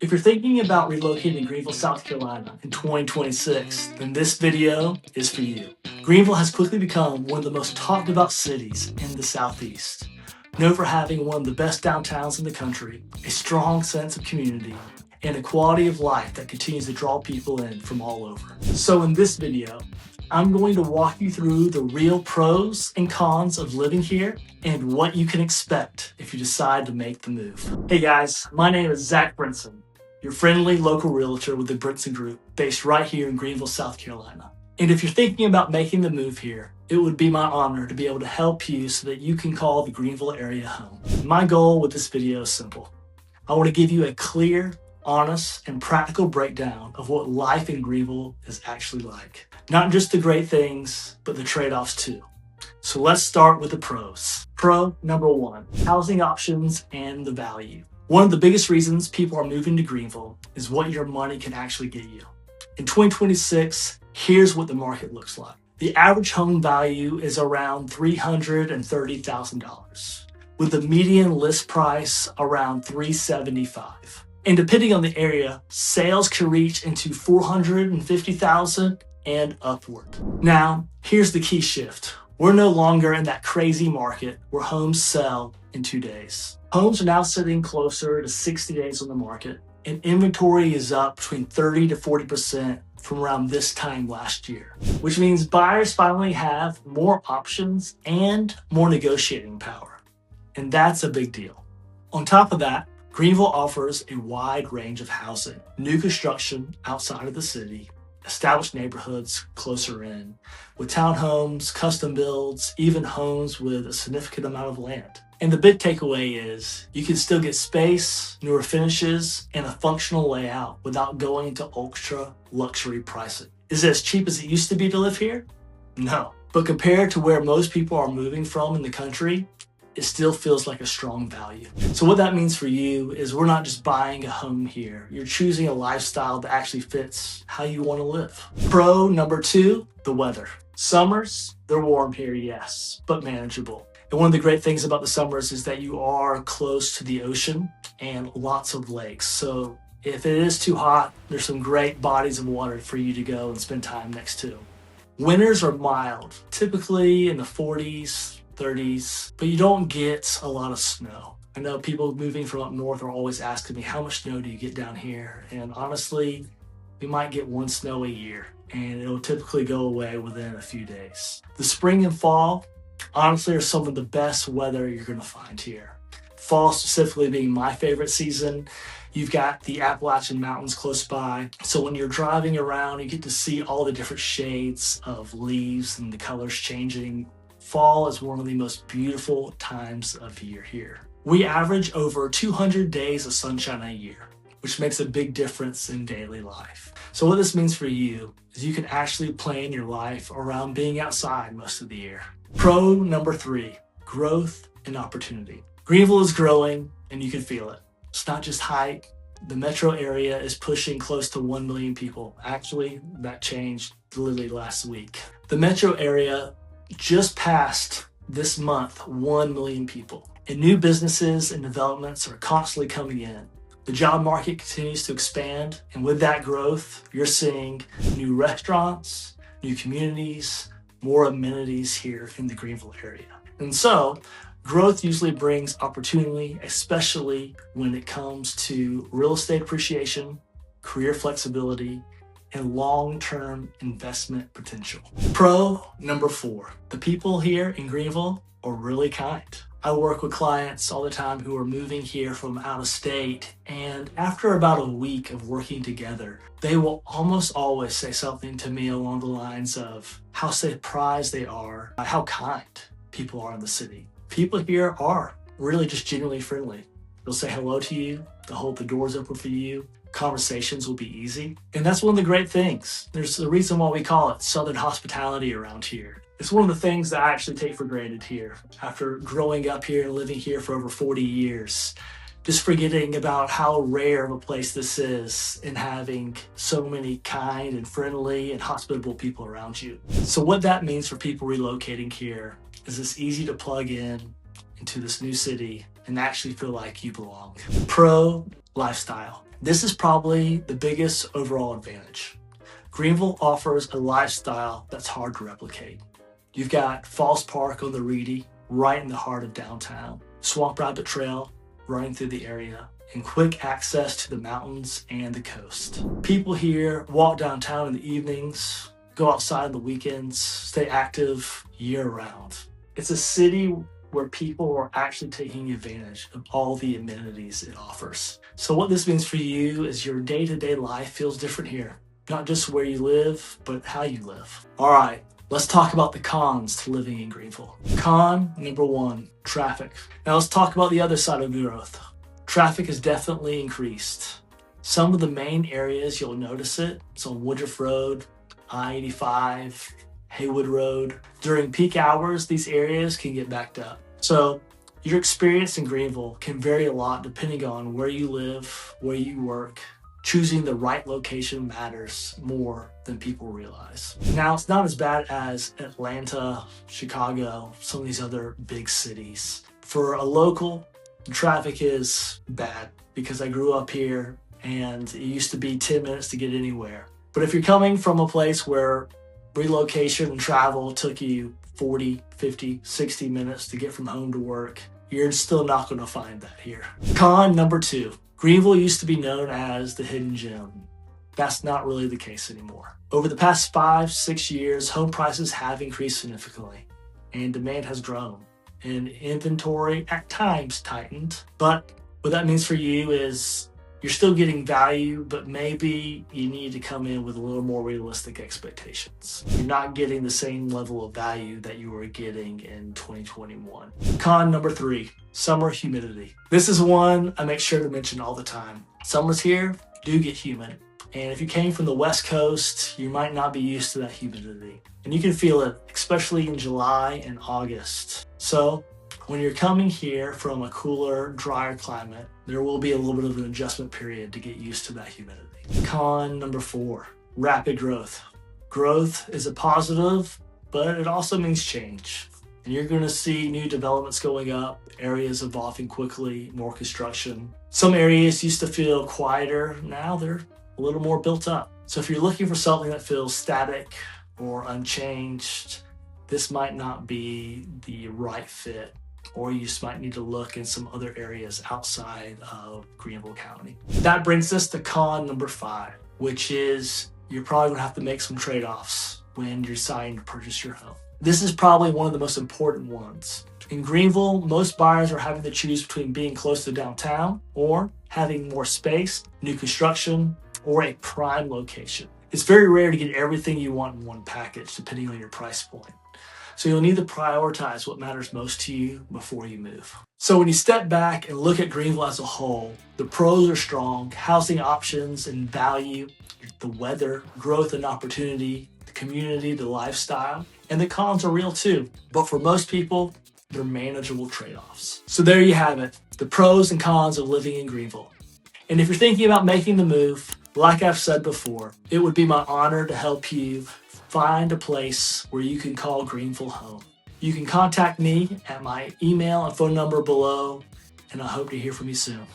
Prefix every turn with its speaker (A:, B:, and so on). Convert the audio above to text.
A: If you're thinking about relocating to Greenville, South Carolina in 2026, then this video is for you. Greenville has quickly become one of the most talked about cities in the Southeast, known for having one of the best downtowns in the country, a strong sense of community, and a quality of life that continues to draw people in from all over. So in this video, I'm going to walk you through the real pros and cons of living here and what you can expect if you decide to make the move. Hey guys, my name is Brinson, your friendly local realtor with the Brinson Group based right here in Greenville, South Carolina. And if you're thinking about making the move here, it would be my honor to be able to help you so that you can call the Greenville area home. My goal with this video is simple. I want to give you a clear, honest, and practical breakdown of what life in Greenville is actually like. Not just the great things, but the trade-offs too. So let's start with the pros. Pro number one, housing options and the value. One of the biggest reasons people are moving to Greenville is what your money can actually get you. In 2026, here's what the market looks like. The average home value is around $330,000, with the median list price around $375,000. And depending on the area, sales can reach into $450,000 and upward. Now, here's the key shift. We're no longer in that crazy market where homes sell in 2 days. Homes are now sitting closer to 60 days on the market, and inventory is up between 30 to 40% from around this time last year, which means buyers finally have more options and more negotiating power. And that's a big deal. On top of that, Greenville offers a wide range of housing, new construction outside of the city, established neighborhoods closer in, with townhomes, custom builds, even homes with a significant amount of land. And the big takeaway is you can still get space, newer finishes, and a functional layout without going into ultra luxury pricing. Is it as cheap as it used to be to live here? No. But compared to where most people are moving from in the country, it still feels like a strong value. So what that means for you is we're not just buying a home here. You're choosing a lifestyle that actually fits how you want to live. Pro number two, the weather. Summers, they're warm here, yes, but manageable. And one of the great things about the summers is that you are close to the ocean and lots of lakes. So if it is too hot, there's some great bodies of water for you to go and spend time next to. Winters are mild, typically in the 40s, 30s, but you don't get a lot of snow. I know people moving from up north are always asking me, how much snow do you get down here? And honestly, we might get one snow a year, and it'll typically go away within a few days. The spring and fall, honestly, are some of the best weather you're gonna find here. Fall specifically being my favorite season. You've got the Appalachian Mountains close by. So when you're driving around, you get to see all the different shades of leaves and the colors changing. Fall is one of the most beautiful times of year here. We average over 200 days of sunshine a year, which makes a big difference in daily life. So what this means for you is you can actually plan your life around being outside most of the year. Pro number three, growth and opportunity. Greenville is growing and you can feel it. It's not just hype. The metro area is pushing close to 1 million people. Actually, that changed literally last week. The metro area just passed this month 1 million people, and new businesses and developments are constantly coming in. The job market continues to expand, and with that growth, you're seeing new restaurants, new communities, more amenities here in the Greenville area. And so, growth usually brings opportunity, especially when it comes to real estate appreciation, career flexibility, and long-term investment potential. Pro number four, the people here in Greenville are really kind. I work with clients all the time who are moving here from out of state, and after about a week of working together, they will almost always say something to me along the lines of how surprised they are by how kind people are in the city. People here are really just genuinely friendly. They'll say hello to you, they'll hold the doors open for you, conversations will be easy. And that's one of the great things. There's a reason why we call it Southern hospitality around here. It's one of the things that I actually take for granted here. After growing up here and living here for over 40 years, just forgetting about how rare of a place this is and having so many kind and friendly and hospitable people around you. So what that means for people relocating here is it's easy to plug in into this new city and actually feel like you belong. Pro lifestyle. This is probably the biggest overall advantage. Greenville offers a lifestyle that's hard to replicate. You've got Falls Park on the Reedy, right in the heart of downtown, Swamp Rabbit Trail running through the area, and quick access to the mountains and the coast. People here walk downtown in the evenings, go outside on the weekends, stay active year-round. It's a city where people are actually taking advantage of all the amenities it offers. So what this means for you is your day-to-day life feels different here. Not just where you live, but how you live. All right, let's talk about the cons to living in Greenville. Con number one, traffic. Now let's talk about the other side of growth. Traffic has definitely increased. Some of the main areas you'll notice it. It's on Woodruff Road, I-85, Haywood Road. During peak hours, these areas can get backed up. So your experience in Greenville can vary a lot depending on where you live, where you work. Choosing the right location matters more than people realize. Now, it's not as bad as Atlanta, Chicago, some of these other big cities. For a local, the traffic is bad because I grew up here and it used to be 10 minutes to get anywhere. But if you're coming from a place where relocation and travel took you 40, 50, 60 minutes to get from home to work, you're still not going to find that here. Con number two. Greenville used to be known as the hidden gem. That's not really the case anymore. Over the past 5-6 years, home prices have increased significantly and demand has grown and inventory at times tightened. But what that means for you is you're still getting value, but maybe you need to come in with a little more realistic expectations. You're not getting the same level of value that you were getting in 2021. Con number three, summer humidity. This is one I make sure to mention all the time. Summers here do get humid. And if you came from the West Coast, you might not be used to that humidity. And you can feel it, especially in July and August. So when you're coming here from a cooler, drier climate, there will be a little bit of an adjustment period to get used to that humidity. Con number four, rapid growth. Growth is a positive, but it also means change. And you're going to see new developments going up, areas evolving quickly, more construction. Some areas used to feel quieter, now they're a little more built up. So if you're looking for something that feels static or unchanged, this might not be the right fit, or you just might need to look in some other areas outside of Greenville County. That brings us to con number five, which is you're probably gonna have to make some trade-offs when you're deciding to purchase your home. This is probably one of the most important ones. In Greenville, most buyers are having to choose between being close to downtown or having more space, new construction, or a prime location. It's very rare to get everything you want in one package, depending on your price point. So you'll need to prioritize what matters most to you before you move. So when you step back and look at Greenville as a whole, the pros are strong: housing options and value, the weather, growth and opportunity, the community, the lifestyle, and the cons are real too. But for most people, they're manageable trade-offs. So there you have it, the pros and cons of living in Greenville. And if you're thinking about making the move, like I've said before, it would be my honor to help you find a place where you can call Greenville home. You can contact me at my email and phone number below, and I hope to hear from you soon.